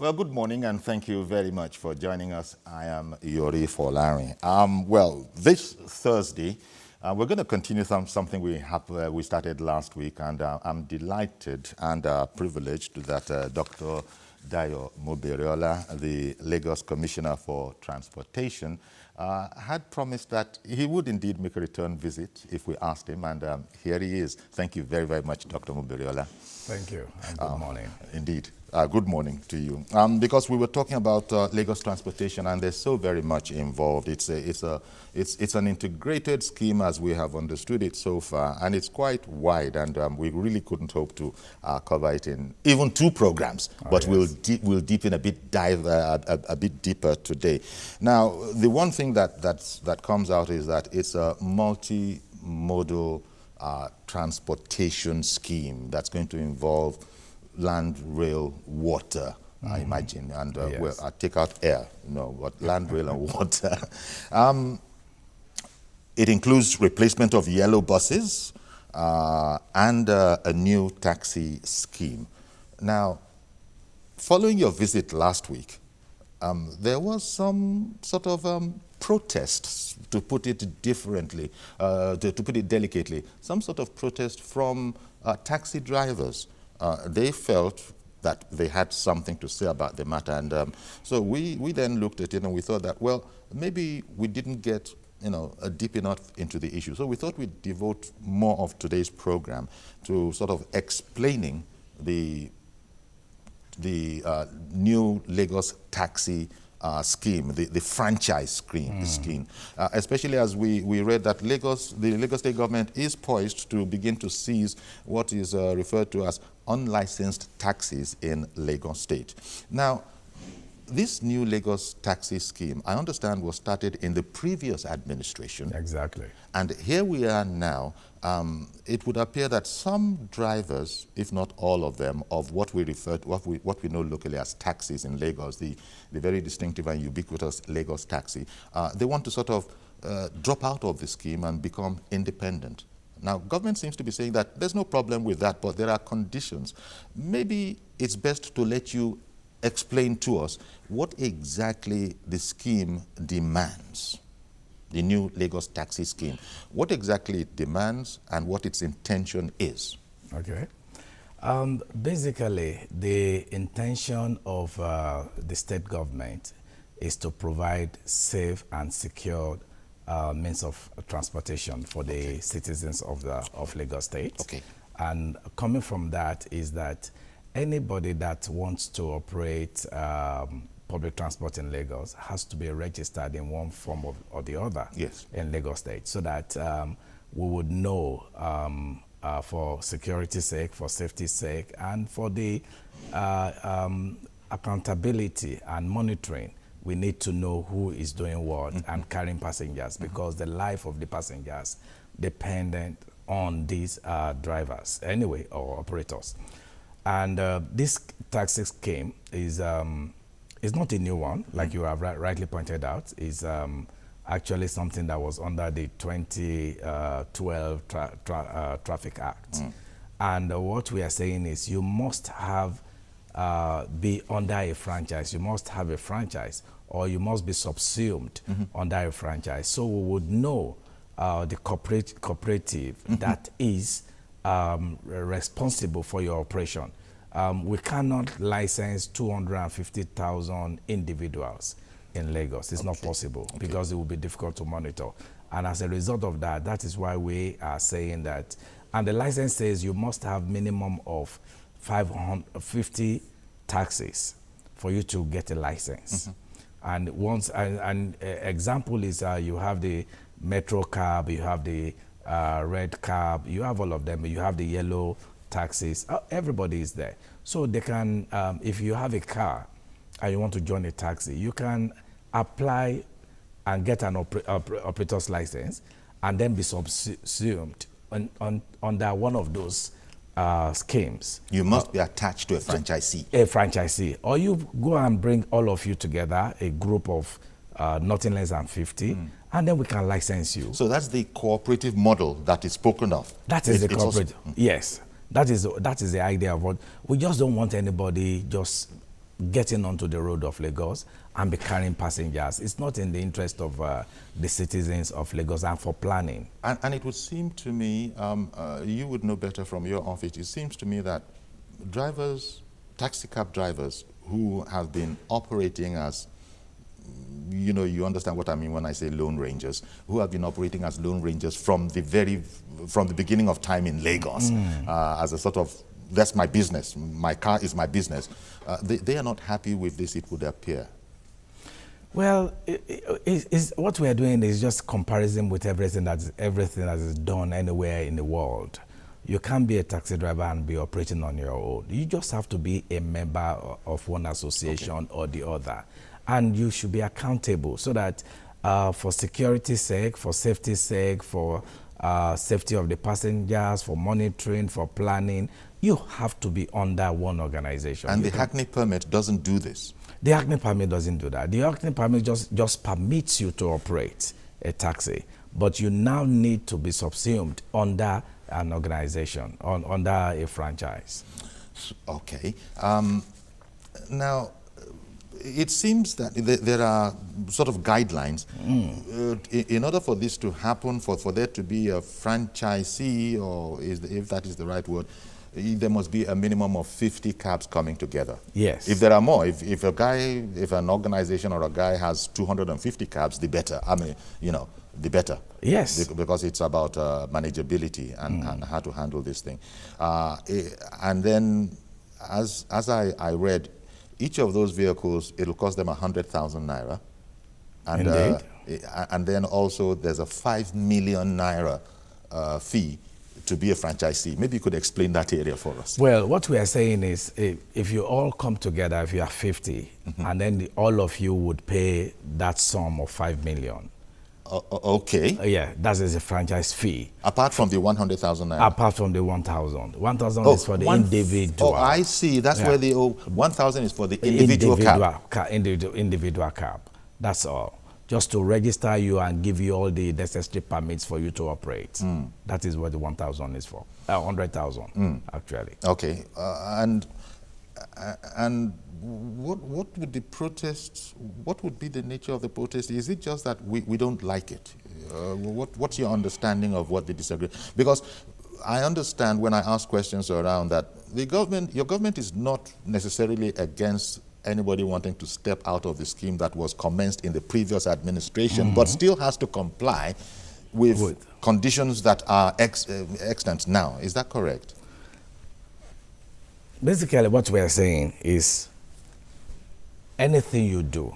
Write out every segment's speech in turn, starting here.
Well, good morning, and thank you very much for joining us. I am Yori Folari. Well, this Thursday, we're going to continue something we started last week, and I'm delighted and privileged that Dr. Dayo Muberiola, the Lagos Commissioner for Transportation, had promised that he would indeed make a return visit if we asked him, and here he is. Thank you very, very much, Dr. Muberiola. Thank you, and good morning. Indeed. Good morning to you. Because we were talking about Lagos transportation, and there's so very much involved. It's an integrated scheme as we have understood it so far, and it's quite wide, and we really couldn't hope to cover it in even 2 programs. But yes, we'll deepen a bit deeper today. Now, the one thing that comes out is that it's a multimodal transportation scheme that's going to involve land, rail, water, I imagine, and Yes. well, I take out air, but land, rail, and water. It includes replacement of yellow buses and a new taxi scheme. Now, following your visit last week, there was some sort of protests, to put it differently, to put it delicately, some sort of protest from taxi drivers. They felt that they had something to say about the matter, and so we then looked at it and we thought that, well, maybe we didn't get deep enough into the issue. So we thought we'd devote more of today's program to sort of explaining the new Lagos taxi scheme, the franchise scheme, especially as we read that the Lagos State government is poised to begin to seize what is referred to as unlicensed taxis in Lagos State. Now, this new Lagos taxi scheme, I understand, was started in the previous administration. Exactly. And here we are now. It would appear that some drivers, if not all of them, of what we refer to, what we know locally as taxis in Lagos, the very distinctive and ubiquitous Lagos taxi, they want to sort of drop out of the scheme and become independent. Now, government seems to be saying that there's no problem with that, but there are conditions. Maybe it's best to let you explain to us what exactly the scheme demands, the new Lagos taxi scheme. What exactly it demands and what its intention is. Okay. Basically, the intention of the state government is to provide safe and secure means of transportation for the citizens of Lagos State. Okay. And coming from that is that anybody that wants to operate public transport in Lagos has to be registered in one form or the other. Yes. In Lagos State, so that we would know for security's sake, for safety's sake, and for the accountability and monitoring. We need to know who is doing what and carrying passengers, because the life of the passengers dependent on these drivers anyway, or operators. And this taxi scheme is not a new one, like you have rightly pointed out. Is actually something that was under the 2012 Traffic Act. And what we are saying is you must have be under a franchise. You must have a franchise, or you must be subsumed under a franchise. So we would know the cooperative that is responsible for your operation. We cannot license 250,000 individuals in Lagos. It's not possible, because it will be difficult to monitor. And as a result of that, that is why we are saying that, and the license says you must have minimum of 550 taxis for you to get a license. And once, an example is you have the Metro cab, you have the red cab, you have all of them, you have the yellow taxis, everybody is there. So they can, if you have a car and you want to join a taxi, you can apply and get an operator's license and then be subsumed under one of those schemes. You must be attached to a franchisee. A franchisee. Or you go and bring all of you together, a group of nothing less than 50, and then we can license you. So that's the cooperative model that is spoken of. That is the cooperative. Yes. That is the idea of what we just don't want anybody just getting onto the road of Lagos and be carrying passengers. It's not in the interest of the citizens of Lagos and for planning. And it would seem to me, you would know better from your office, it seems to me that drivers, taxi cab drivers who have been operating as, you know, you understand what I mean when I say lone rangers, who have been operating as lone rangers from the beginning of time in Lagos, as a sort of, that's my business, my car is my business. They are not happy with this, it would appear. Well, what we are doing is just comparison with everything that is done anywhere in the world. You can't be a taxi driver and be operating on your own. You just have to be a member of one association or the other. And you should be accountable so that for security's sake, for safety's sake, for safety of the passengers, for monitoring, for planning, you have to be under one organization. And the Hackney permit doesn't do this? The Hackney permit doesn't do that. The Hackney permit just permits you to operate a taxi, but you now need to be subsumed under an organization, under a franchise. Okay. Now, it seems that there are sort of guidelines. In order for this to happen, for there to be a franchisee, or if that is the right word, there must be a minimum of 50 cabs coming together. Yes. If there are more, if an organization or a guy has 250 cabs, the better. I mean, you know, the better. Yes. Because it's about manageability and how to handle this thing. And then, as I read, each of those vehicles, it'll cost them 100,000 naira. And, and then also there's a 5 million naira fee to be a franchisee. Maybe you could explain that area for us. Well, what we are saying is if you all come together, if you are 50, and then all of you would pay that sum of 5 million. Okay. Yeah, that is a franchise fee. Apart from the 100,000 naira? Apart from the 1,000. 1,000 is for the individual. Oh, I see. That's where the 1,000 is for the individual cab. Individual cab. That's all. Just to register you and give you all the necessary permits for you to operate. That is what the 1,000 is for. 100,000, actually. Okay. And what would the protest, what would be the nature of the protest? Is it just that we don't like it? What's your understanding of what they disagree? Because I understand when I ask questions around that your government is not necessarily against anybody wanting to step out of the scheme that was commenced in the previous administration, but still has to comply with conditions that are extant now. Is that correct? Basically, what we are saying is anything you do,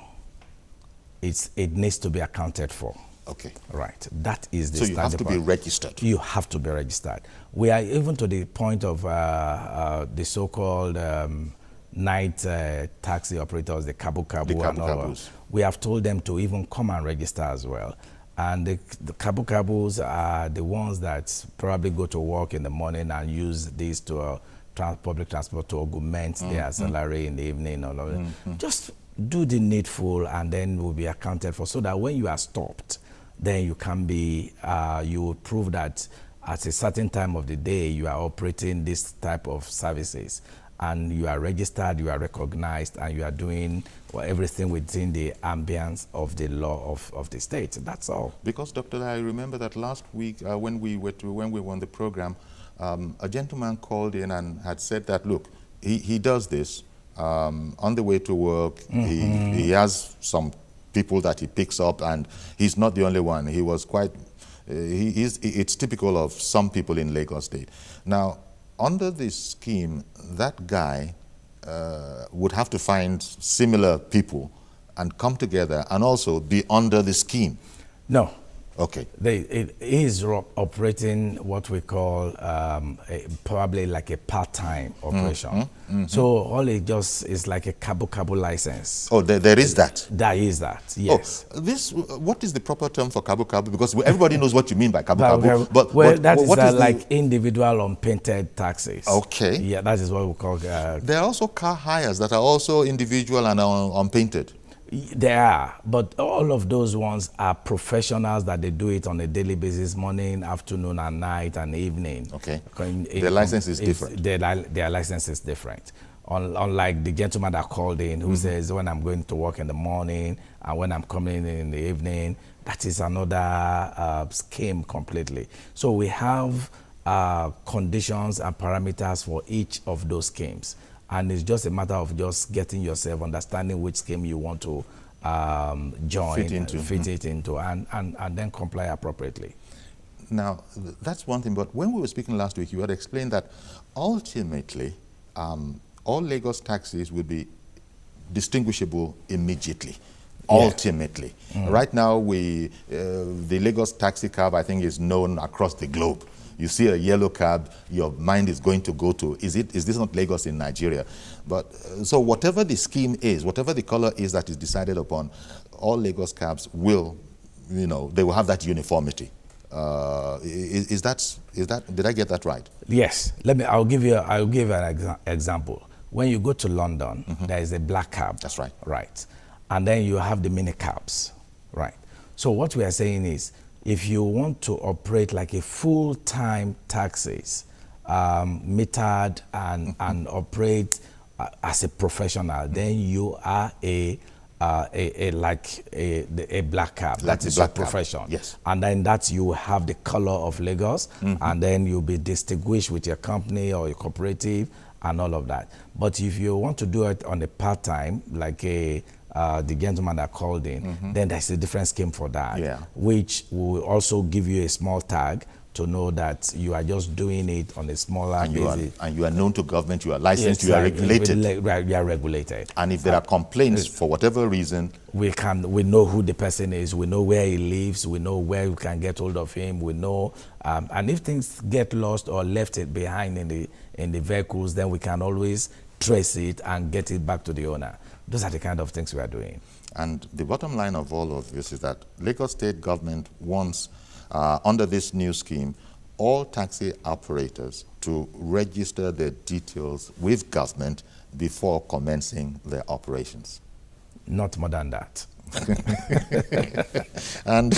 it needs to be accounted for. Okay. Right. That is the So you have to be registered. You have to be registered. We are even to the point of the so-called night taxi operators, the Kabu Kabus. We have told them to even come and register as well. And the Kabu Kabus are the ones that probably go to work in the morning and use these to public transport to augment their salary in the evening. All of it. Just do the needful and then will be accounted for, so that when you are stopped, then you can be, you will prove that at a certain time of the day you are operating this type of services, and you are registered, you are recognized, and you are doing everything within the ambience of the law of the state. That's all. Because, Doctor, I remember that last week when we were on the program, a gentleman called in and had said that, look, he does this on the way to work. He has some people that he picks up, and he's not the only one. He was quite, it's typical of some people in Lagos State. Now, under this scheme, that guy would have to find similar people and come together and also be under the scheme. No. Okay. It is operating what we call probably like a part-time operation. So all it just is like a Kabu license. Oh, there is that? There is that, yes. Oh, what is the proper term for Kabu? Because everybody knows what you mean by Kabu. But that is like individual unpainted taxis. Okay. Yeah, that is what we call... there are also car hires that are also individual and unpainted. There are, but all of those ones are professionals that they do it on a daily basis, morning, afternoon, and night, and evening. Okay. Their license is different. Their license is different. Unlike the gentleman that called in who says, when I'm going to work in the morning and when I'm coming in the evening, that is another scheme completely. So we have conditions and parameters for each of those schemes. And it's just a matter of just getting yourself, understanding which scheme you want to join, fit it into, and then comply appropriately. Now, that's one thing, but when we were speaking last week, you had explained that ultimately, all Lagos taxis will be distinguishable immediately. Yeah. Ultimately. Right now, the Lagos taxi cab, I think, is known across the globe. You see a yellow cab, your mind is going to go to, is this not Lagos in Nigeria? But so whatever the scheme is, whatever the color is that is decided upon, all Lagos cabs will, they will have that uniformity. Is that, did I get that right? Yes. I'll give an example. When you go to London, there is a black cab. That's right. Right. And then you have the mini cabs. Right. So what we are saying is, if you want to operate like a full-time taxis, metered and operate as a professional, then you are a black cab. That is your profession. Yes. And then that you have the color of Lagos, and then you'll be distinguished with your company or your cooperative and all of that. But if you want to do it on a part-time, like the gentleman that called in, then there's a different scheme for that, which will also give you a small tag to know that you are just doing it on a smaller basis. And you are known to government, you are licensed, you are regulated. You are regulated. And if there are complaints for whatever reason, we know who the person is, we know where he lives, we know where we can get hold of him, we know, and if things get lost or left it behind in the vehicles, then we can always trace it and get it back to the owner. Those are the kind of things we are doing. And the bottom line of all of this is that Lagos State government wants, under this new scheme, all taxi operators to register their details with government before commencing their operations. Not more than that. And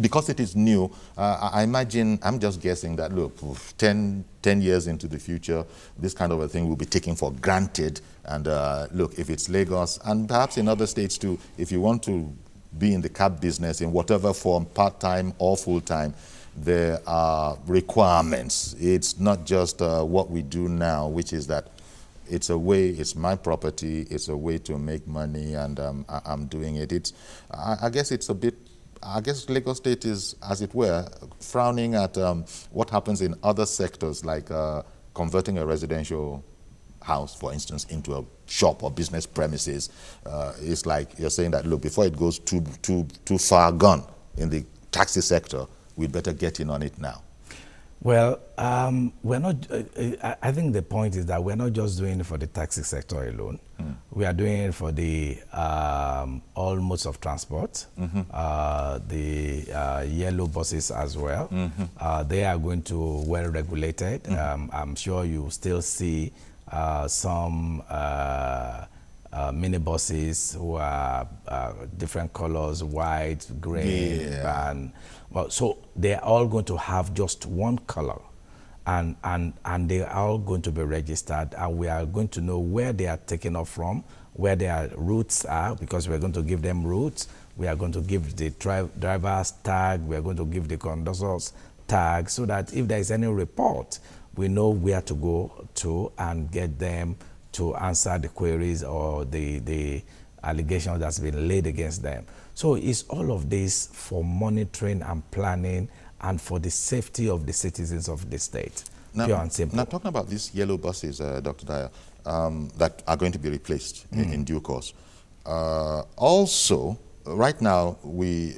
because it is new, I imagine, I'm just guessing that, look, 10 years into the future, this kind of a thing will be taken for granted. And look, if it's Lagos, and perhaps in other states too, if you want to be in the cab business in whatever form, part-time or full-time, there are requirements. It's not just what we do now, which is that it's a way, it's my property, it's a way to make money, and I'm doing it. I guess it's a bit, I guess Lagos State is, as it were, frowning at what happens in other sectors, like converting a residential house, for instance, into a shop or business premises. It's like you're saying that, look, before it goes too far gone in the taxi sector, we'd better get in on it now. Well, we're not, I think the point is that we're not just doing it for the taxi sector alone. We are doing it for the all modes of transport, the yellow buses as well. They are going to well regulated. I'm sure you still see some minibuses who are different colors, white, gray, and well, so they're all going to have just one color, and they are all going to be registered, and we are going to know where they are taken off from, where their routes are, because we're going to give them routes. We are going to give the driver's tag. We are going to give the conductor's tag, so that if there is any report, we know where to go to and get them to answer the queries or the allegations that's been laid against them. So it's all of this for monitoring and planning and for the safety of the citizens of the state. Now, pure and simple. Now, talking about these yellow buses, Dr. Dyer, that are going to be replaced in due course. Also, right now, we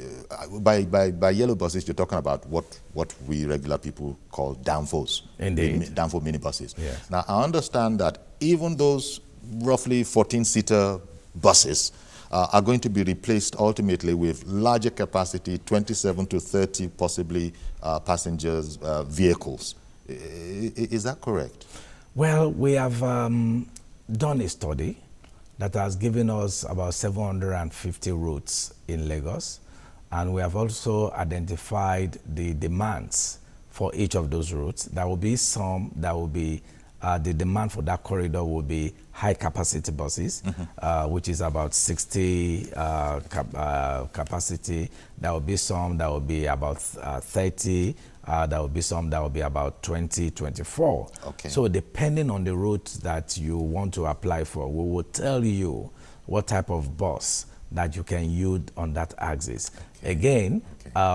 by yellow buses, you're talking about what we regular people call danfos. Indeed. Danfo minibuses. Yes. Now, I understand that even those roughly 14-seater buses are going to be replaced ultimately with larger capacity, 27 to 30 possibly passengers vehicles. Is that correct? Well, we have done a study that has given us about 750 routes in Lagos, and we have also identified the demands for each of those routes. There will be some that will be the demand for that corridor will be high capacity buses, which is about 60 capacity. There will be some that will be about 30. There will be some that will be about 20, 24. Okay. So depending on the route that you want to apply for, we will tell you what type of bus that you can use on that axis. Okay. Again,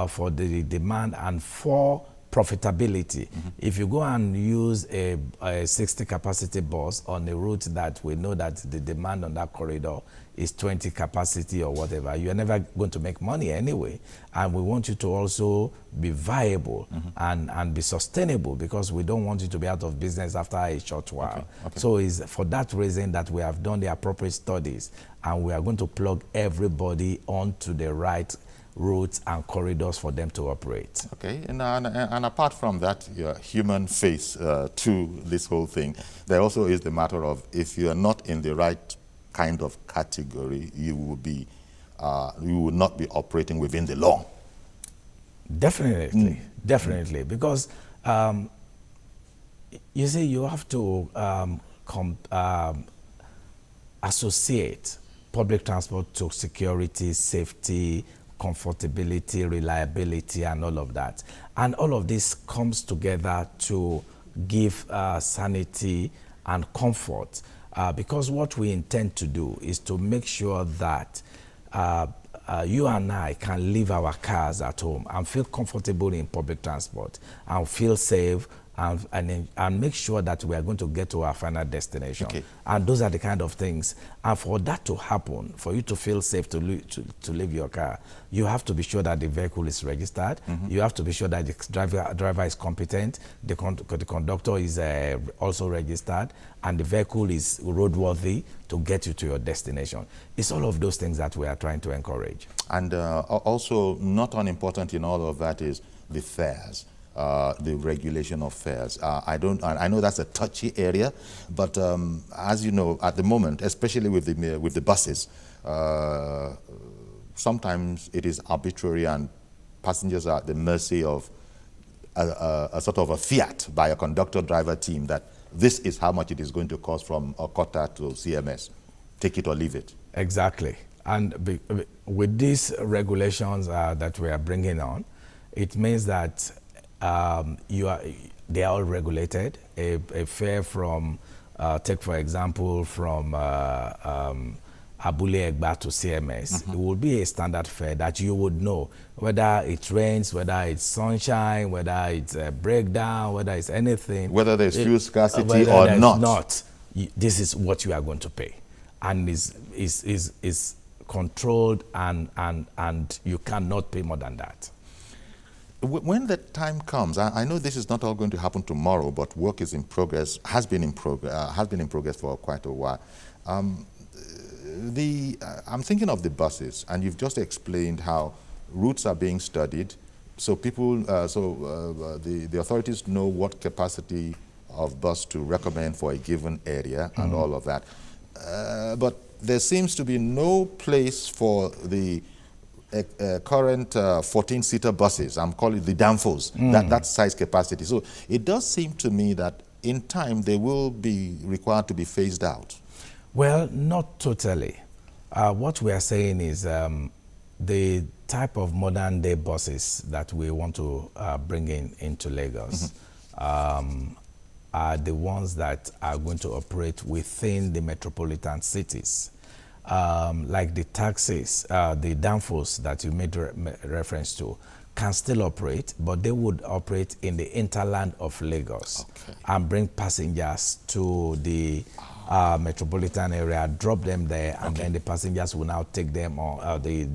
for the demand and for profitability. If you go and use a 60 capacity bus on a route that we know that the demand on that corridor is 20 capacity or whatever, you're never going to make money anyway. And we want you to also be viable and be sustainable, because we don't want you to be out of business after a short while. Okay. So it's for that reason that we have done the appropriate studies, and we are going to plug everybody onto the right routes and corridors for them to operate. Okay, and apart from that, your human face to this whole thing, there also is the matter of, if you are not in the right kind of category, you will not be operating within the law. Definitely, definitely, because you see, you have to associate public transport to security, safety, comfortability, reliability, and all of that. And all of this comes together to give sanity and comfort, because what we intend to do is to make sure that you and I can leave our cars at home and feel comfortable in public transport and feel safe, and make sure that we are going to get to our final destination. Okay. And those are the kind of things. And for that to happen, for you to feel safe to leave your car, you have to be sure that the vehicle is registered. You have to be sure that the driver is competent, the conductor is also registered, and the vehicle is roadworthy to get you to your destination. It's all of those things that we are trying to encourage. And also, not unimportant in all of that is the fares. The regulation of fares. I know that's a touchy area, but as you know, at the moment, especially with the buses, sometimes it is arbitrary and passengers are at the mercy of a sort of a fiat by a conductor-driver team that this is how much it is going to cost from Okota to CMS. Take it or leave it. Exactly. And with these regulations that we are bringing on, it means that they are all regulated. A fare from, take for example, from Abule Egba to CMS, it will be a standard fare that you would know, whether it rains, whether it's sunshine, whether it's a breakdown, whether it's anything. Whether there's fuel scarcity or not. This is what you are going to pay. And is controlled, and you cannot pay more than that. When the time comes, I know this is not all going to happen tomorrow, but work is in progress, has been in progress for quite a while. I'm thinking of the buses, and you've just explained how routes are being studied, so people, the authorities know what capacity of bus to recommend for a given area and all of that. But there seems to be no place for the current 14-seater buses. I'm calling it the Danfos, that size capacity. So it does seem to me that in time they will be required to be phased out. Well, not totally. What we are saying is the type of modern day buses that we want to bring into Lagos are the ones that are going to operate within the metropolitan cities. Like the taxis, the Danfos that you made reference to, can still operate, but they would operate in the hinterland of Lagos and bring passengers to the metropolitan area, drop them there, and then the passengers will now take them on the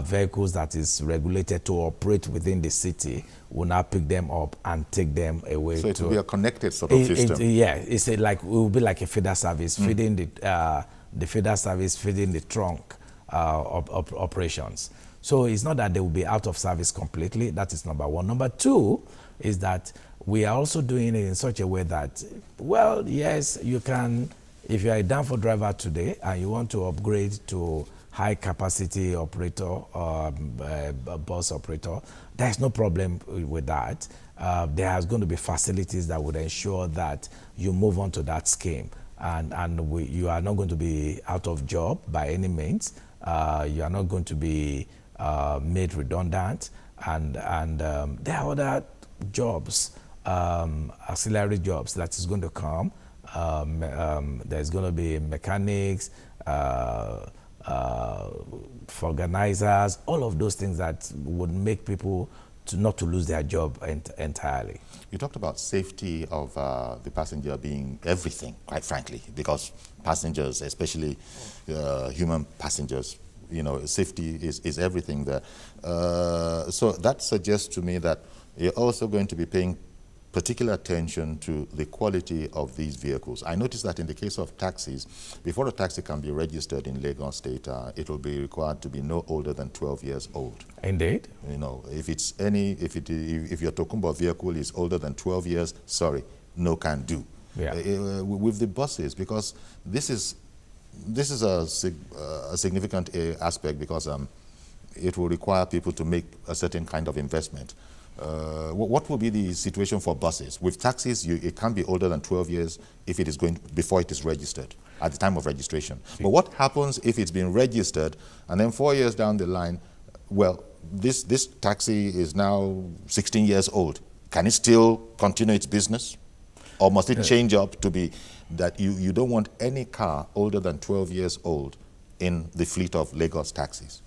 vehicles that is regulated to operate within the city will now pick them up and take them away. So it will be a connected sort of system. It will be like a feeder service, feeding the feeder service, feeding the trunk operations. So it's not that they will be out of service completely. That is number one. Number two is that we are also doing it in such a way that, well, yes, you can, if you are a Danfo driver today and you want to upgrade to high capacity operator or bus operator, there's no problem with that. there is going to be facilities that would ensure that you move on to that scheme, and you are not going to be out of job by any means. You are not going to be made redundant, and there are other jobs, auxiliary jobs that is going to come. There's going to be mechanics, organizers, all of those things that would make people not to lose their job entirely. You talked about safety of the passenger being everything, quite frankly, because passengers, especially human passengers, safety is everything there. So that suggests to me that you're also going to be paying particular attention to the quality of these vehicles. I noticed that in the case of taxis, before a taxi can be registered in Lagos State, it will be required to be no older than 12 years old. Indeed. If your Tokunbo vehicle is older than 12 years, sorry, no can do. Yeah. With the buses, because this is a significant aspect, because it will require people to make a certain kind of investment. What will be the situation for buses? With taxis, it can be older than 12 years if it is before it is registered, at the time of registration. But what happens if it's been registered and then 4 years down the line, well, this taxi is now 16 years old. Can it still continue its business? Or must it change up to be that you don't want any car older than 12 years old in the fleet of Lagos taxis?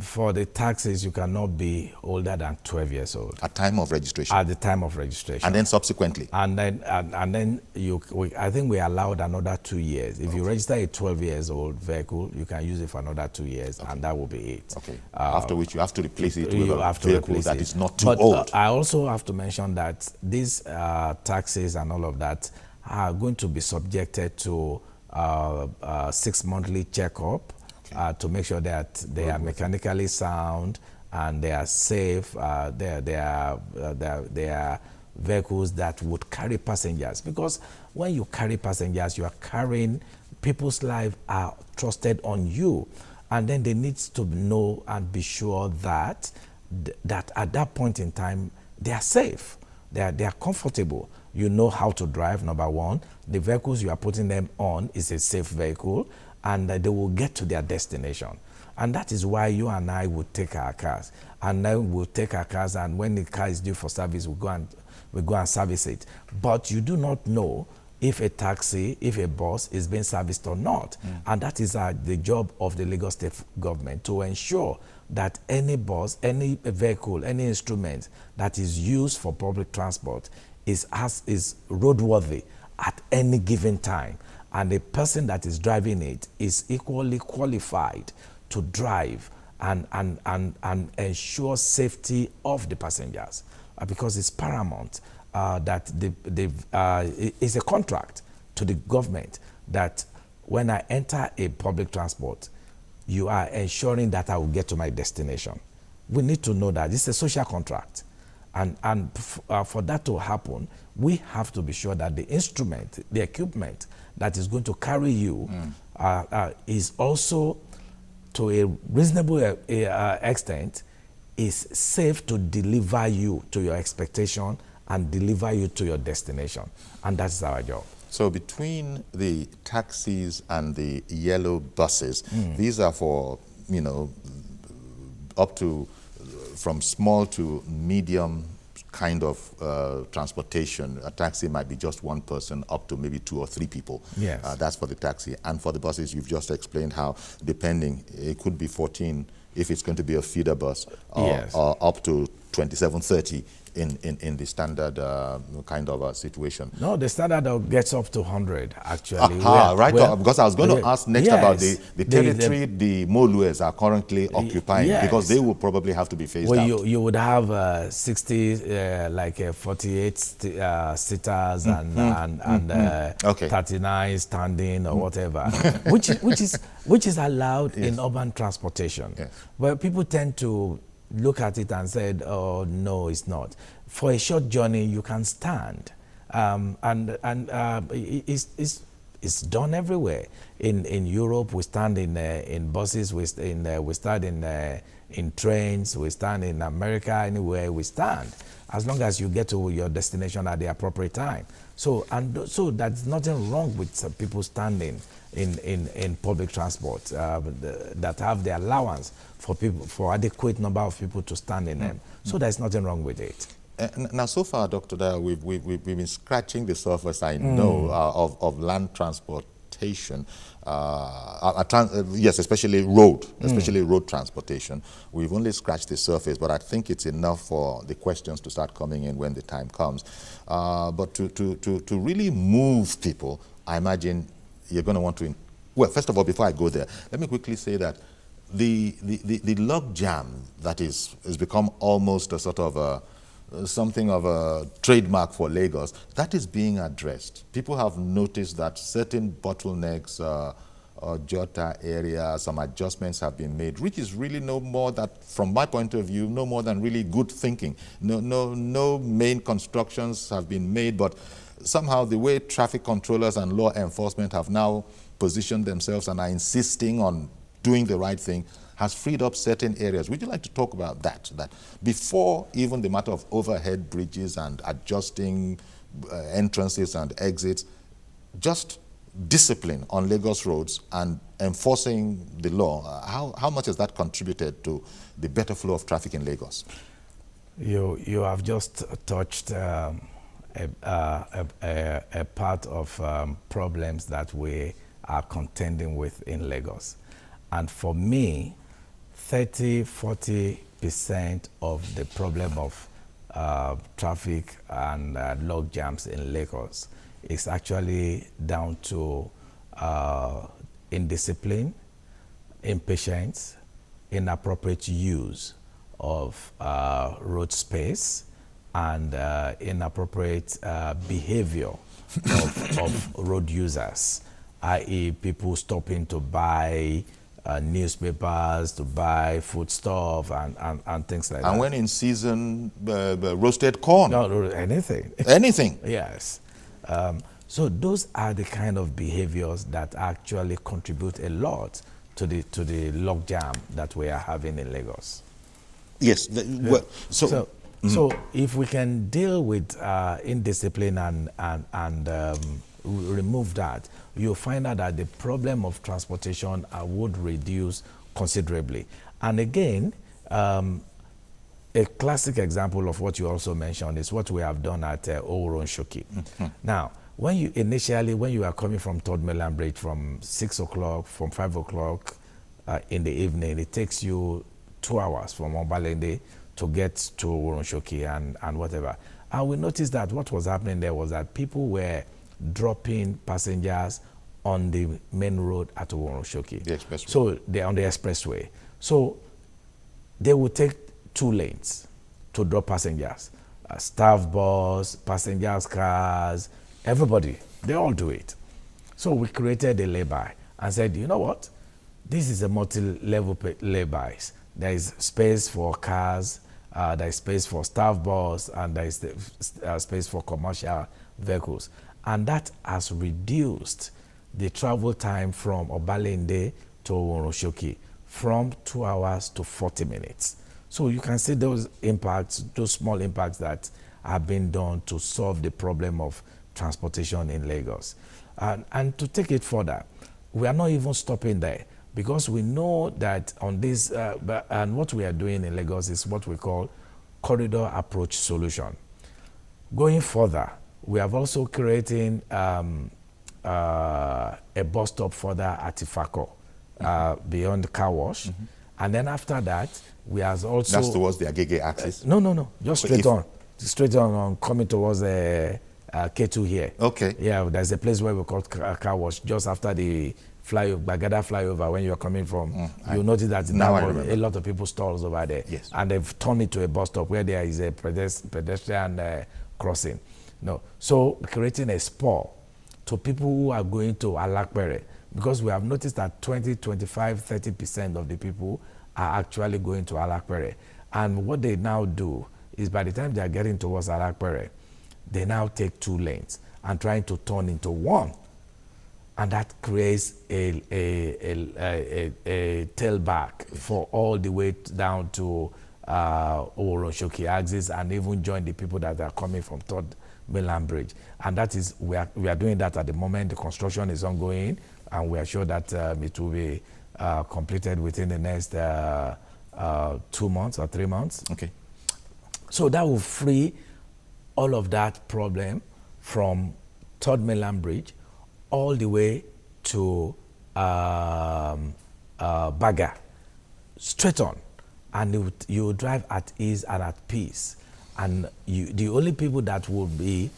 For the taxis, you cannot be older than 12 years old. At time of registration? At the time of registration. And then subsequently? And then I think we allowed another 2 years. If you register a 12 years old vehicle, you can use it for another 2 years, and that will be it. Okay. After which you have to replace it with a vehicle that is not too but, old. I also have to mention that these taxis and all of that are going to be subjected to 6 monthly checkup. To make sure that they are mechanically sound and they are safe. They are vehicles that would carry passengers, because when you carry passengers, you are carrying people's lives are trusted on you, and then they need to know and be sure that at that point in time they are safe, they are comfortable. You know how to drive. Number one, the vehicles you are putting them on is a safe vehicle, and they will get to their destination. And that is why you and I would take our cars. And then we'll take our cars, and when the car is due for service, we go and service it. But you do not know if a taxi, if a bus is being serviced or not. And that is the job of the Lagos State government, to ensure that any bus, any vehicle, any instrument that is used for public transport is roadworthy at any given time. And the person that is driving it is equally qualified to drive and ensure safety of the passengers, because it's paramount that it's a contract to the government that when I enter a public transport, you are ensuring that I will get to my destination. We need to know that it's a social contract. And for that to happen, we have to be sure that the instrument, the equipment that is going to carry you is also, to a reasonable extent, is safe to deliver you to your expectation and deliver you to your destination. And that's our job. So between the taxis and the yellow buses, these are for, up to from small to medium kind of transportation. A taxi might be just one person up to maybe 2 or 3 people. Yes. That's for the taxi. And for the buses, you've just explained how, depending, it could be 14 if it's going to be a feeder bus, or up to 27, 30 in the standard kind of situation. No, the standard gets up to 100, actually. Because I was going to ask next about the territory the Molues are currently occupying, because they will probably have to be phased out. You would have 60, 48 sitters and 39 standing or whatever, which is allowed in urban transportation. But people tend to look at it and said, oh, no, it's not. For a short journey, you can stand. It's It's done everywhere. In Europe, we stand in buses, we stand in trains, we stand in America, anywhere we stand, as long as you get to your destination at the appropriate time. So so there's nothing wrong with people standing in public transport that have the allowance for adequate number of people to stand in them. So there's nothing wrong with it. Now, so far, Dr. Dyer, we've been scratching the surface, I know, of land transportation. Yes, especially road transportation. We've only scratched the surface, but I think it's enough for the questions to start coming in when the time comes. But to really move people, I imagine you're going to want to... Well, first of all, before I go there, let me quickly say that the log jam that has become almost a sort of something of a trademark for Lagos, that is being addressed. People have noticed that certain bottlenecks or Jota area, some adjustments have been made, which is really no more that, from my point of view, no more than really good thinking. No main constructions have been made, but somehow the way traffic controllers and law enforcement have now positioned themselves and are insisting on doing the right thing has freed up certain areas. Would you like to talk about that? That before even the matter of overhead bridges and adjusting entrances and exits, just discipline on Lagos roads and enforcing the law, how much has that contributed to the better flow of traffic in Lagos? You have just touched a part of problems that we are contending with in Lagos. And for me, 30–40% of the problem of traffic and log jams in Lagos is actually down to indiscipline, impatience, inappropriate use of road space, and inappropriate behavior of road users, i.e. people stopping to buy newspapers, to buy foodstuff and things like that. And when in season, roasted corn. No, anything. Anything. Yes. So those are the kind of behaviors that actually contribute a lot to the logjam that we are having in Lagos. Yes. So if we can deal with indiscipline and remove that, you'll find out that the problem of transportation would reduce considerably. And again, a classic example of what you also mentioned is what we have done at Oworonshoki. Now, when you are coming from Third Mainland Bridge from 6 o'clock, from 5 o'clock in the evening, it takes you 2 hours from Obalende to get to Oworonshoki and whatever. And we noticed that what was happening there was that people were dropping passengers on the main road at Oworonshoki. The expressway. So they're on the expressway. So they would take 2 lanes to drop passengers. Staff bus, passengers' cars, everybody, they all do it. So we created a lay-by and said, you know what? This is a multi-level lay-bys. There is space for cars, there is space for staff bus, and there is space for commercial vehicles. And that has reduced the travel time from Obalende to Oworonshoki from 2 hours to 40 minutes. So you can see those impacts, those small impacts that have been done to solve the problem of transportation in Lagos. And to take it further, we are not even stopping there, because we know that on this, and what we are doing in Lagos is what we call corridor approach solution. Going further, we have also creating a bus stop further at Ifako, beyond the car wash. And then after that, we have also... That's towards the Agege axis? No. Just straight on coming towards the K2 here. Okay. Yeah, there's a place where we call car wash, just after the Bagada flyover, when you're coming from, you'll notice that now a lot of people stalls over there. Yes. And they've turned it to a bus stop where there is a pedestrian crossing. No. So creating a spur to people who are going to Alakpere, because we have noticed that 20, 25, 30% of the people are actually going to Alakpere. And what they now do is, by the time they are getting towards Alakpere, they now take 2 lanes and trying to turn into one. And that creates a tailback for all the way down to Oroshoki axis, and even join the people that are coming from Third Mainland Bridge. And that is, we are doing that at the moment. The construction is ongoing, and we are sure that it will be completed within the next 2 months or 3 months. Okay. So that will free all of that problem from Third Mainland Bridge all the way to Baga, straight on. And you drive at ease and at peace. And the only people that will be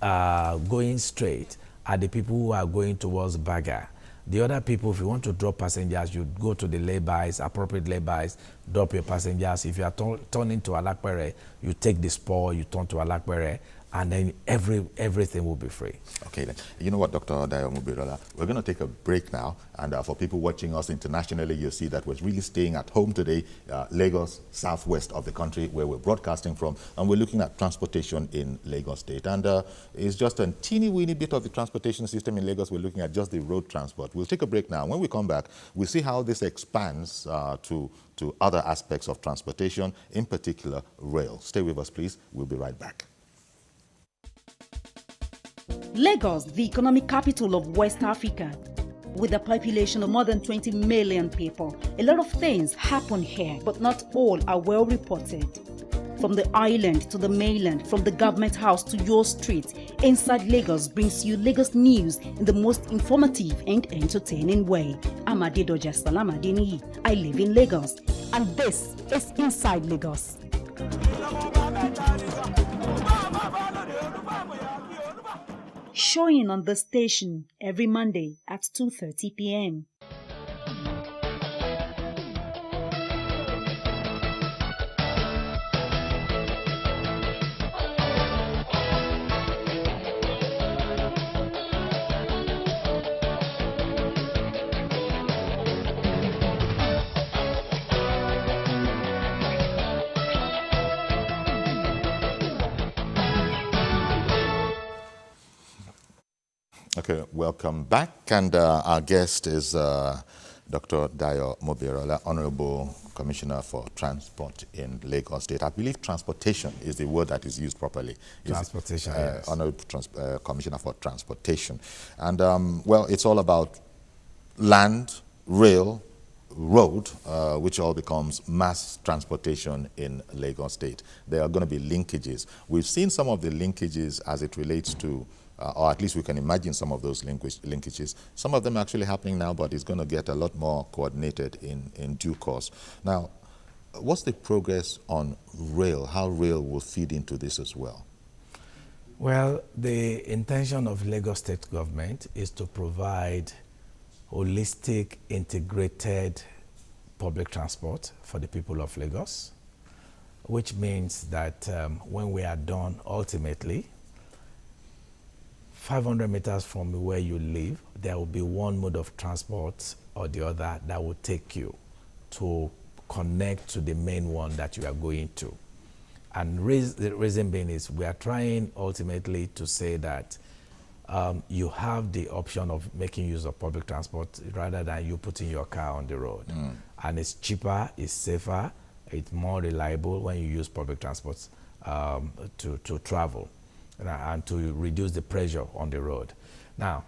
going straight are the people who are going towards Baga. The other people, if you want to drop passengers, you go to the laybys, appropriate laybys, drop your passengers. If you are turning to Alakpere, you take the spur, you turn to Alakpere, and then everything will be free. Okay, then. You know what, Dr. Dayo Mubirola, we're going to take a break now, and for people watching us internationally, you'll see that we're really staying at home today, Lagos, southwest of the country, where we're broadcasting from, and we're looking at transportation in Lagos State. And it's just a teeny-weeny bit of the transportation system in Lagos. We're looking at just the road transport. We'll take a break now. When we come back, we'll see how this expands to other aspects of transportation, in particular rail. Stay with us, please. We'll be right back. Lagos, the economic capital of West Africa, with a population of more than 20 million people. A lot of things happen here, but not all are well reported. From the island to the mainland, from the government house to your street, Inside Lagos brings you Lagos news in the most informative and entertaining way. I'm Adedoja Salamadini. I live in Lagos, and this is Inside Lagos. Showing on the station every Monday at 2:30 p.m. Okay, welcome back. And our guest is Dr. Dayo Mubirola, Honorable Commissioner for Transport in Lagos State. I believe transportation is the word that is used properly. Transportation, yes. Honorable Commissioner for Transportation. And, well, it's all about land, rail, road, which all becomes mass transportation in Lagos State. There are going to be linkages. We've seen some of the linkages as it relates to or at least we can imagine some of those linkages. Some of them are actually happening now, but it's going to get a lot more coordinated in due course. Now, what's the progress on rail? How rail will feed into this as well? Well, the intention of Lagos State government is to provide holistic, integrated public transport for the people of Lagos, which means that when we are done, ultimately, 500 meters from where you live, there will be one mode of transport or the other that will take you to connect to the main one that you are going to. And the reason being is we are trying ultimately to say that you have the option of making use of public transport rather than you putting your car on the road. And it's cheaper, it's safer, it's more reliable when you use public transport to travel and to reduce the pressure on the road. Now,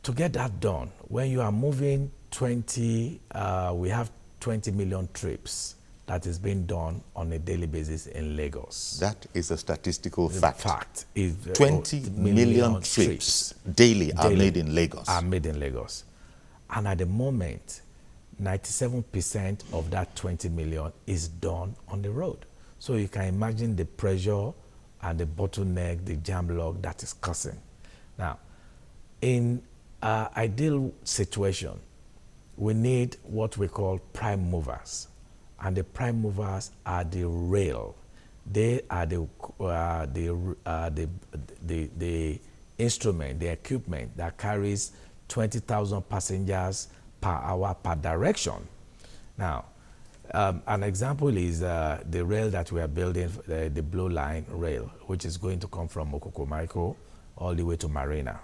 to get that done, when you are moving we have 20 million trips that is being done on a daily basis in Lagos. That is a statistical fact. 20 million trips daily are made in Lagos. Are made in Lagos. And at the moment, 97% of that 20 million is done on the road. So you can imagine the pressure and the bottleneck, the jam log that is causing. Now, in an ideal situation, we need what we call prime movers. And the prime movers are the rail. They are the instrument, the equipment that carries 20,000 passengers per hour per direction. Now, an example is the rail that we are building, the Blue Line rail, which is going to come from Okokomaiko all the way to Marina.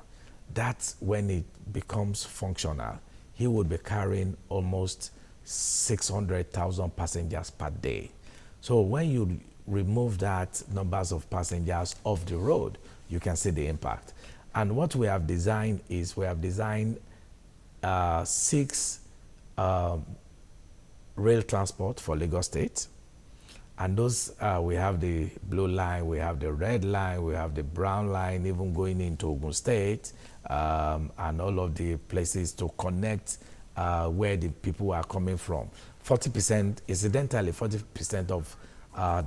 that's when it becomes functional. He would be carrying almost 600,000 passengers per day. So when you remove that numbers of passengers off the road, you can see the impact. And what we have designed is we have designed 6 rail transport for Lagos State. And those, we have the blue line, we have the red line, we have the brown line, even going into Ogun State, and all of the places to connect where the people are coming from. 40%, incidentally, 40% of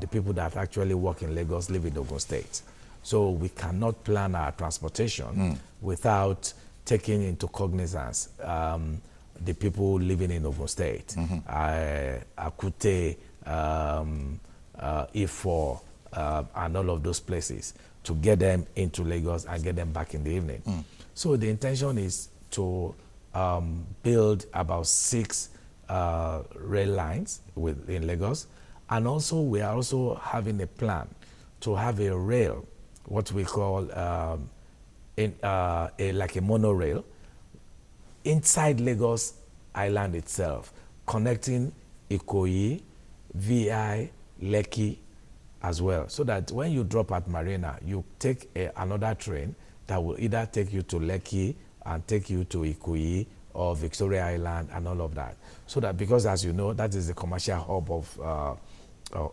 the people that actually work in Lagos live in Ogun State. So we cannot plan our transportation without taking into cognizance the people living in Ogun State, Akute, Ifo, and all of those places, to get them into Lagos and get them back in the evening. So the intention is to build about 6 rail lines in Lagos, and also we are also having a plan to have a rail, what we call like a monorail, inside Lagos Island itself, connecting Ikoyi, VI, Lekki as well, so that when you drop at Marina, you take another train that will either take you to Lekki and take you to Ikoyi or Victoria Island and all of that. So that, because as you know, that is the commercial hub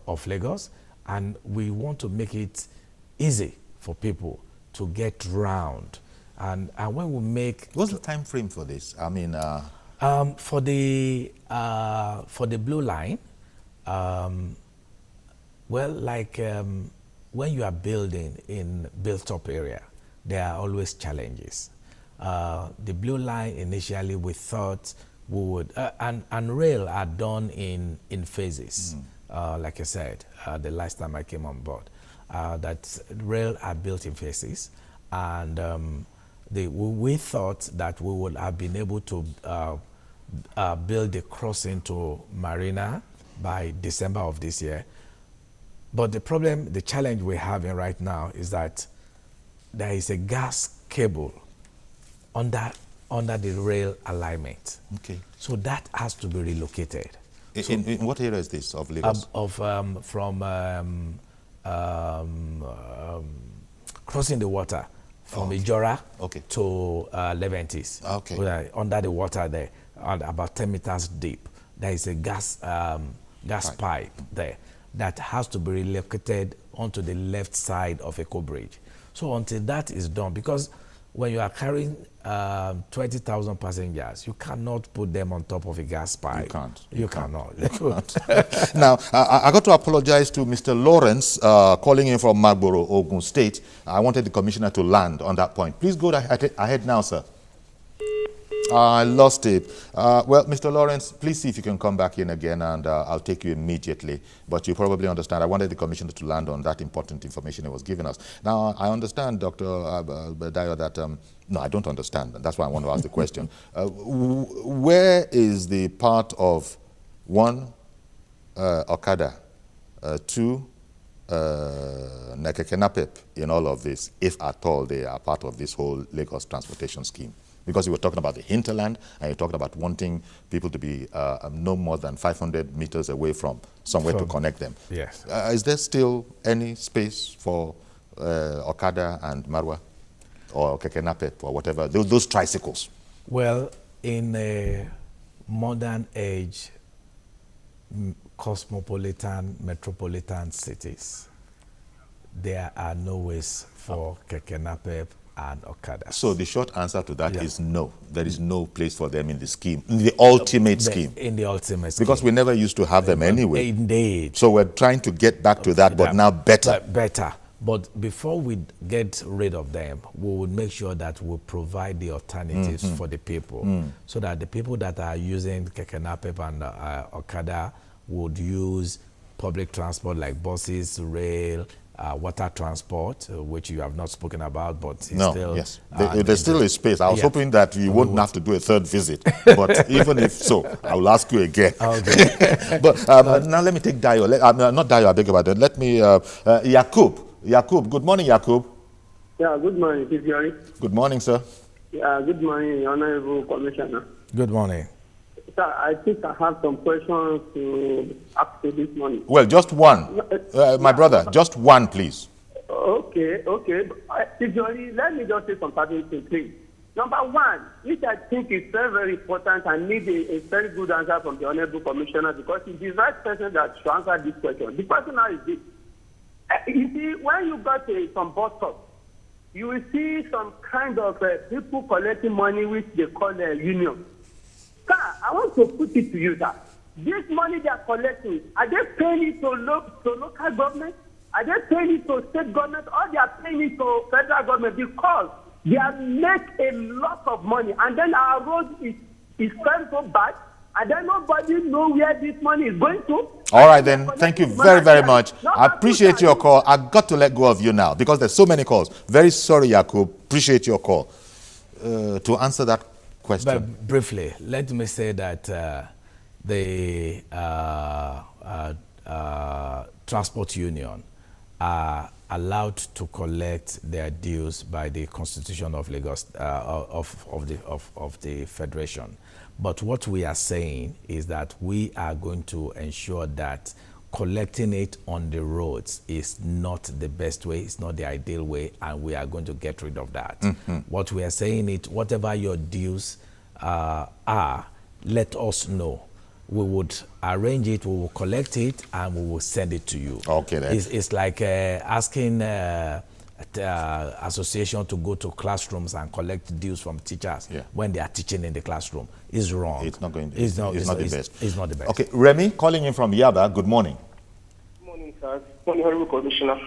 of Lagos, and we want to make it easy for people to get round. And when we make... What's the time frame for this? I mean... for the blue line, well, like when you are building in built-up area, there are always challenges. The blue line, initially we thought we would, and rail are done in phases. Like I said, the last time I came on board, that rail are built in phases, and we thought that we would have been able to build the crossing to Marina by December of this year. But the problem, the challenge we're having right now is that there is a gas cable under the rail alignment. Okay. So that has to be relocated. In what area is this of Lagos? From crossing the water from Ijora to Leventis. Okay. Under the water there, about 10 meters deep, there is a gas pipe there that has to be relocated onto the left side of Eco Bridge. So until that is done, because when you are carrying 20,000 passengers, you cannot put them on top of a gas pipe. You can't. You cannot. Now, I got to apologize to Mr. Lawrence, calling in from Magboro, Ogun State. I wanted the commissioner to land on that point. Please go ahead now, sir. I lost it. Well, Mr. Lawrence, please see if you can come back in again, and I'll take you immediately. But you probably understand, I wanted the commissioner to land on that important information he was giving us. Now, I understand, Dr. Dayo, that... no, I don't understand. That's why I want to ask the question. Where is the part of, 1, Okada, 2, Nekekenapep in all of this, if at all they are part of this whole Lagos transportation scheme? Because you were talking about the hinterland, and you talked about wanting people to be no more than 500 meters away from somewhere to connect them. Yes. Is there still any space for Okada and Marwa, or Kekenapep, or whatever, those tricycles? Well, in a modern age, cosmopolitan, metropolitan cities, there are no ways for Kekenapep and Okada. So the short answer to that is no. There is no place for them in the scheme, in the ultimate scheme. In the ultimate scheme. Because we never used to have them anyway. Indeed. So we're trying to get back to that, but now better. Better. But before we get rid of them, we would make sure that we provide the alternatives for the people, so that the people that are using Kekenapep and Okada would use public transport like buses, rail, water transport, which you have not spoken about, but it's still... Yes. There's still a space. I was hoping that you wouldn't have to do a third visit, but even if so, I will ask you again. Okay. But now let me take Dayo. Not Dayo, I beg your pardon. Let me... Yakub. Good morning, Yakub. Yeah, good morning, Gary. Good morning, sir. Yeah, good morning, Honorable Commissioner. Good morning. Sir, I think I have some questions to ask you this morning. Well, just one. My brother, just one, please. Okay. Usually, let me just say some certain things, please. Number one, which I think is very, very important and need a very good answer from the Honorable Commissioner, because he's the right person that should answer this question. The question now is this. You see, when you got some bus stop, you will see some kind of people collecting money which they call union. Sir, I want to put it to you that this money they are collecting, are they paying it to local government? Are they paying it to state government? Or they are paying it to federal government? Because they are make a lot of money, and then our road is very so bad, and then nobody know where this money is going to. All right, then. Thank you very, very much. I appreciate your call. I've got to let go of you now because there's so many calls. Very sorry, Yakub. Appreciate your call. To answer that question. But briefly, let me say that the transport union are allowed to collect their dues by the Constitution of Lagos of the Federation. But what we are saying is that we are going to ensure that collecting it on the roads is not the best way, it's not the ideal way, and we are going to get rid of that. What we are saying is, whatever your dues are, let us know. We would arrange it, we will collect it, and we will send it to you. Okay, then. It's like asking association to go to classrooms and collect dues from teachers when they are teaching in the classroom. It's wrong. It's not going to. It's not the best. It's not the best. Okay, Remy, calling in from Yaba. Good morning. Good morning, sir. Good morning, Honorable Commissioner.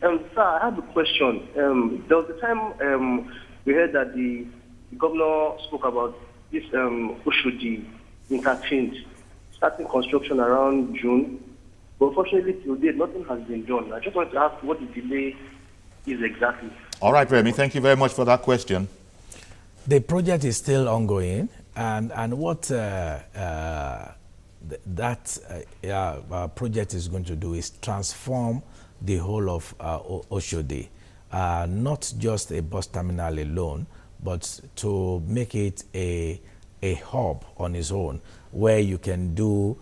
Sir, I have a question. There was a time we heard that the governor spoke about this Oshodi interchange starting construction around June. But unfortunately, till date, nothing has been done. I just wanted to ask what the delay is exactly. All right, Remy, thank you very much for that question. The project is still ongoing, and what that project is going to do is transform the whole of Oshodi, not just a bus terminal alone, but to make it a hub on its own, where you can do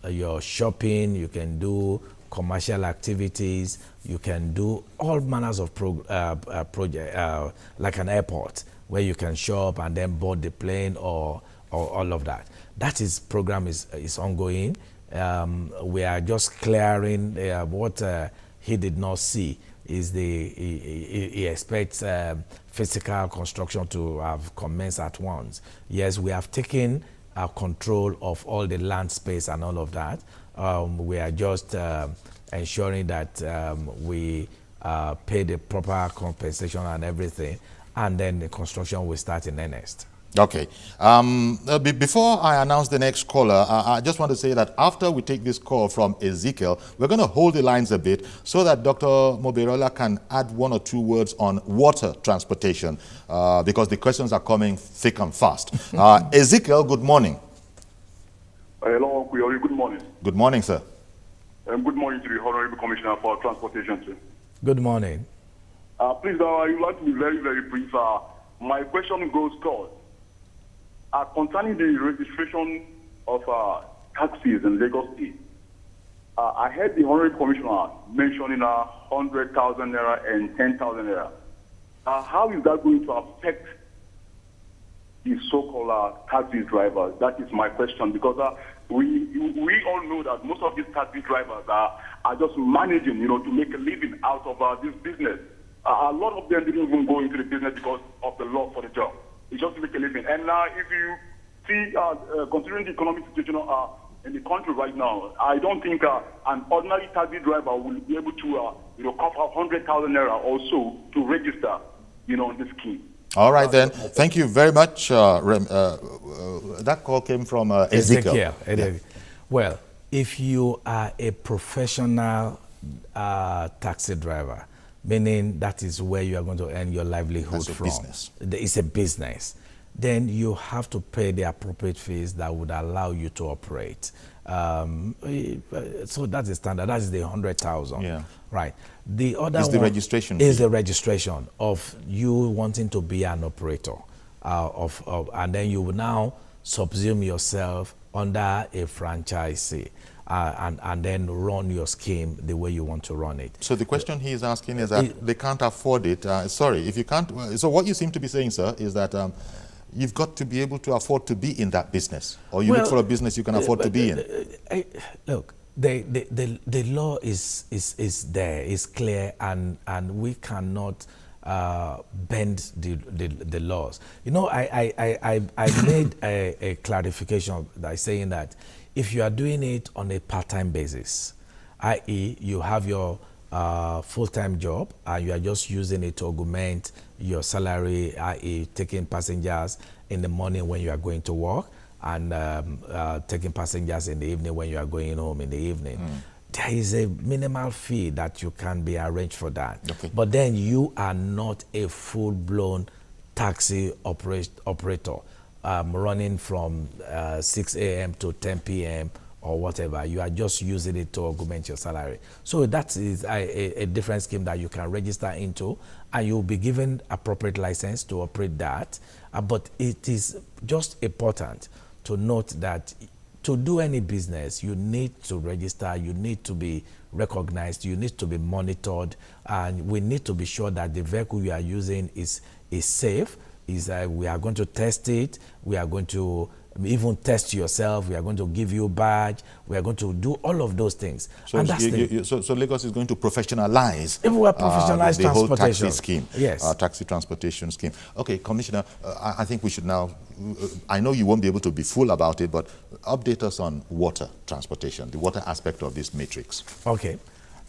your shopping, you can do commercial activities, you can do all manners of project, like an airport, where you can shop and then board the plane or all of that. That program is ongoing. We are just clearing what he did not see is he expects physical construction to have commenced at once. Yes, we have taken control of all the land space and all of that. We are just ensuring that we pay the proper compensation and everything, and then the construction will start in earnest. Okay. Before I announce the next caller, I just want to say that after we take this call from Ezekiel, we're going to hold the lines a bit so that Dr. Mobirola can add one or two words on water transportation, because the questions are coming thick and fast. Ezekiel, good morning. Hello, good morning. Good morning, sir. Good morning to the Honorable Commissioner for Transportation, sir. Good morning. Please, I would like to be very, very brief. My question goes towards concerning the registration of taxis in Lagos State. I heard the Honorable Commissioner mentioning 100,000 naira and 10,000 naira. How is that going to affect the so-called taxi drivers? That is my question, because we all know that most of these taxi drivers are just managing, to make a living out of this business. A lot of them didn't even go into the business because of the law for the job. It's just to make a living. And if you see, considering the economic situation in the country right now, I don't think an ordinary taxi driver will be able to, cover 100,000 naira or so to register, on this scheme. All right, then. Thank you very much. That call came from Ezekiel. Yeah. Well, if you are a professional taxi driver, meaning that is where you are going to earn your livelihood from. Business. It's a business. then you have to pay the appropriate fees that would allow you to operate. So that's the standard. That is the 100,000. Yeah. Right. The other Is the one registration is fee. the registration of you wanting to be an operator, and then you will now subsume yourself under a franchisee. And then run your scheme the way you want to run it. So the question he is asking is that they can't afford it. Sorry, if you can't. So what you seem to be saying, sir, is that you've got to be able to afford to be in that business, or you look for a business you can afford to be in. Look, the law is there, is clear, and we cannot bend the laws. You know, I made a clarification by saying that if you are doing it on a part-time basis, i.e. you have your full-time job and you are just using it to augment your salary, i.e. taking passengers in the morning when you are going to work and taking passengers in the evening when you are going home in the evening. There is a minimal fee that you can be arranged for that. Okay. But then you are not a full-blown taxi operator. Running from 6 a.m. to 10 p.m. or whatever. You are just using it to augment your salary. So that is a different scheme that you can register into, and you'll be given appropriate license to operate that. But it is just important to note that to do any business, you need to register, you need to be recognized, you need to be monitored, and we need to be sure that the vehicle you are using is safe. We are going to test it, we are going to even test yourself, we are going to give you a badge, we are going to do all of those things. So, and that's so Lagos is going to professionalize if we professionalize the whole transportation taxi scheme, yes, taxi transportation scheme. Okay, Commissioner, I think we should now, I know you won't be able to be full about it, but update us on water transportation, the water aspect of this matrix. Okay,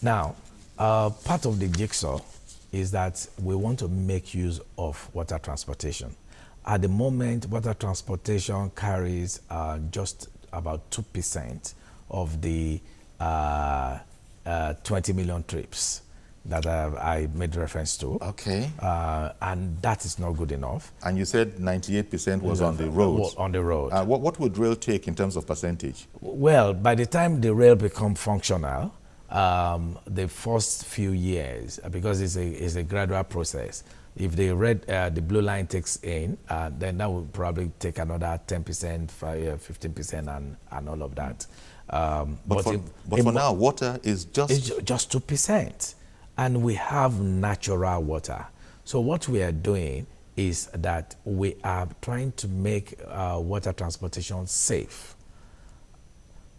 now part of the jigsaw is that we want to make use of water transportation. At the moment, water transportation carries just about 2% of the 20 million trips that I made reference to. Okay. And that is not good enough. And you said 98% was on the roads. On the road. What would rail take in terms of percentage? Well, by the time the rail become functional, the first few years, because it's a gradual process. If the blue line takes in, then that will probably take another 10%, 15%, and all of that. But for now, water is just 2%, and we have natural water. So what we are doing is that we are trying to make water transportation safe.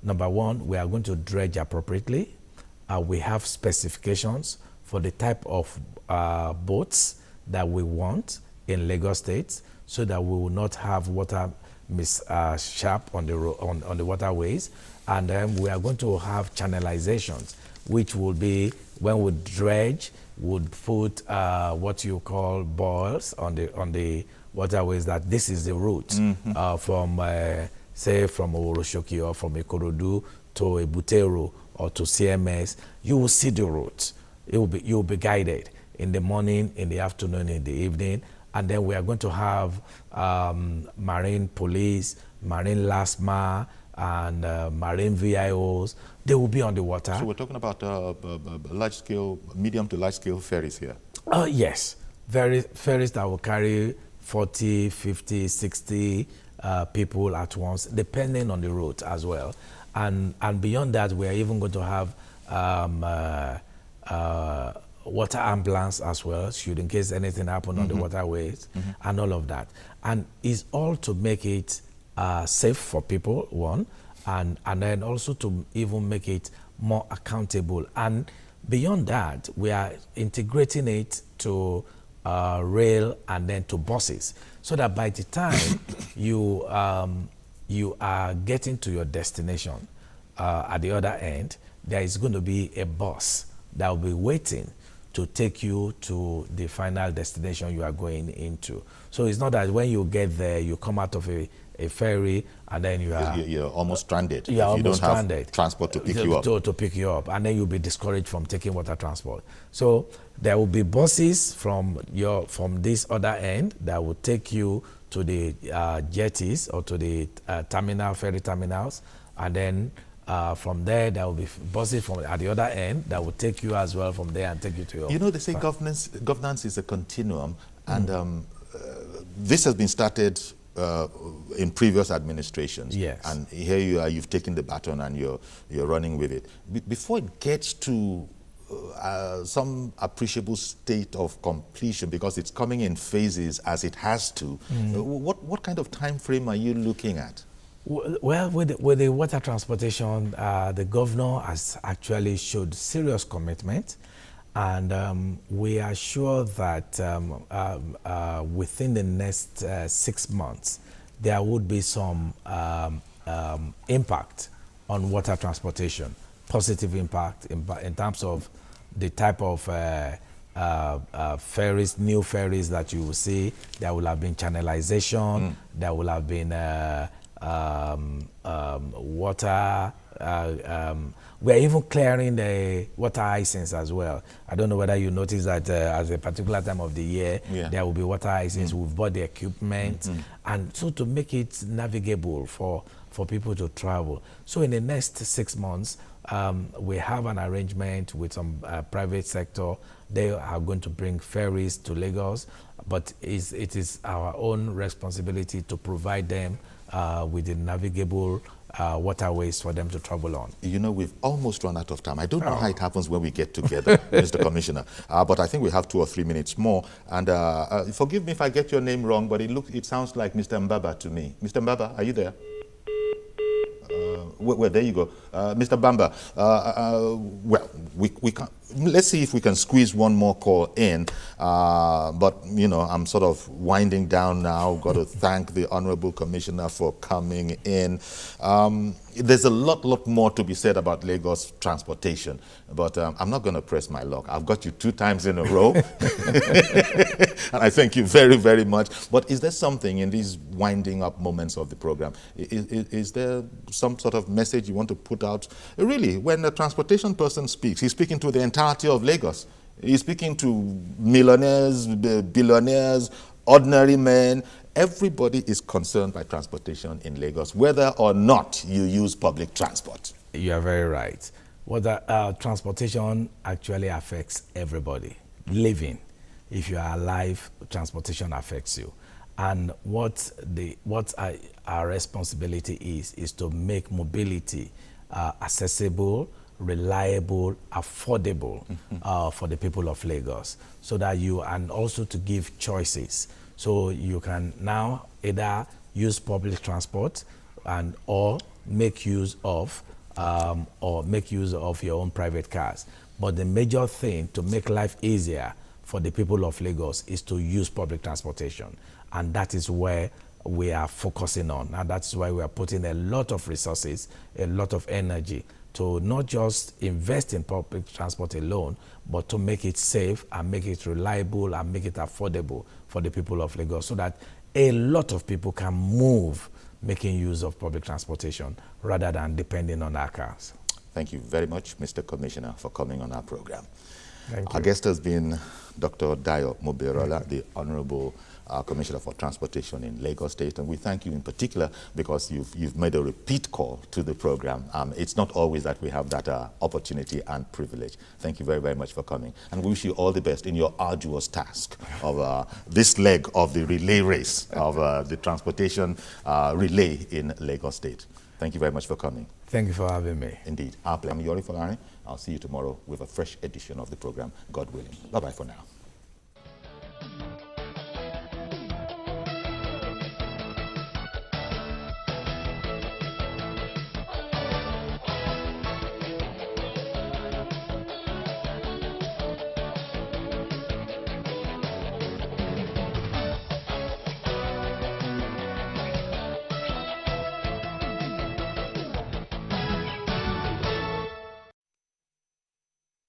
Number one, we are going to dredge appropriately. We have specifications for the type of boats that we want in Lagos State, so that we will not have water mishap on the waterways. And then we are going to have channelizations, which will be when we dredge, would put what you call boils on the waterways, that this is the route from say from Oroshoki or from Ikorodu to Ebutero or to CMS. You will see the route. You will be guided in the morning, in the afternoon, in the evening. And then we are going to have marine police, marine LASMA, and marine VIOs. They will be on the water. So we're talking about large-scale, medium to large-scale ferries here? Yes. Ferries that will carry 40, 50, 60 people at once, depending on the route as well. And beyond that, we are even going to have water ambulance as well, should in case anything happen on the waterways, and all of that. And it's all to make it safe for people, one, and then also to even make it more accountable. And beyond that, we are integrating it to rail and then to buses, so that by the time you are getting to your destination, at the other end, there is going to be a bus that will be waiting to take you to the final destination you are going into. So it's not that when you get there, you come out of a ferry and then you're almost stranded. You are almost don't stranded. Have transport to pick you up. To pick you up, and then you'll be discouraged from taking water transport. So there will be buses from this other end that will take you to the jetties or to the ferry terminals, and then from there will be buses from at the other end that will take you as well from there and take you to your. You know, they say governance is a continuum, and this has been started in previous administrations. Yes. And here you are, you've taken the baton and you're running with it. Before it gets to some appreciable state of completion, because it's coming in phases as it has to, what kind of time frame are you looking at? Well, with the water transportation, the governor has actually showed serious commitment, and we are sure that within the next 6 months, there would be some impact on water transportation, positive impact in terms of the type of ferries, new ferries that you will see. There will have been channelization, there will have been water. We're even clearing the water icings as well. I don't know whether you notice that at a particular time of the year, there will be water icings. We've bought the equipment, and so to make it navigable for people to travel. So in the next 6 months, we have an arrangement with some private sector. They are going to bring ferries to Lagos, but it is our own responsibility to provide them with the navigable waterways for them to travel on. You know, we've almost run out of time. I don't know how it happens when we get together, Mr. Commissioner, but I think we have 2 or 3 minutes more. And forgive me if I get your name wrong, but it sounds like Mr. Mbaba to me. Mr. Mbaba, are you there? Well, there you go. Mr. Bamba, well, we can, let's see if we can squeeze one more call in. But, you know, I'm sort of winding down now. Got to thank the Honorable Commissioner for coming in. There's a lot more to be said about Lagos transportation, but I'm not going to press my luck. I've got you 2 times in a row, and I thank you very, very much. But is there something in these winding up moments of the program, is there some sort of message you want to put out? Really, when a transportation person speaks, he's speaking to the entirety of Lagos. He's speaking to millionaires, billionaires, ordinary men. Everybody is concerned by transportation in Lagos, whether or not you use public transport. You are very right. Transportation actually affects everybody. Living, if you are alive, transportation affects you. And what our responsibility is to make mobility accessible, reliable, affordable for the people of Lagos, so that and also to give choices. So you can now either use public transport or make use of your own private cars. But the major thing to make life easier for the people of Lagos is to use public transportation, and that is where we are focusing on, and that's why we are putting a lot of resources, a lot of energy to not just invest in public transport alone, but to make it safe and make it reliable and make it affordable for the people of Lagos, so that a lot of people can move making use of public transportation rather than depending on our cars. Thank you very much, Mr. Commissioner, for coming on our program. Thank you. Our guest has been Dr. Dayo Moberola, the Honorable Commissioner for Transportation in Lagos State, and we thank you in particular because you've made a repeat call to the program. It's not always that we have that opportunity and privilege. Thank you very, very much for coming, and we wish you all the best in your arduous task of this leg of the relay race of the transportation relay in Lagos State. Thank you very much for coming. Thank you for having me. Indeed. I'm Yori Folari. I'll see you tomorrow with a fresh edition of the program, God willing. Bye-bye for now.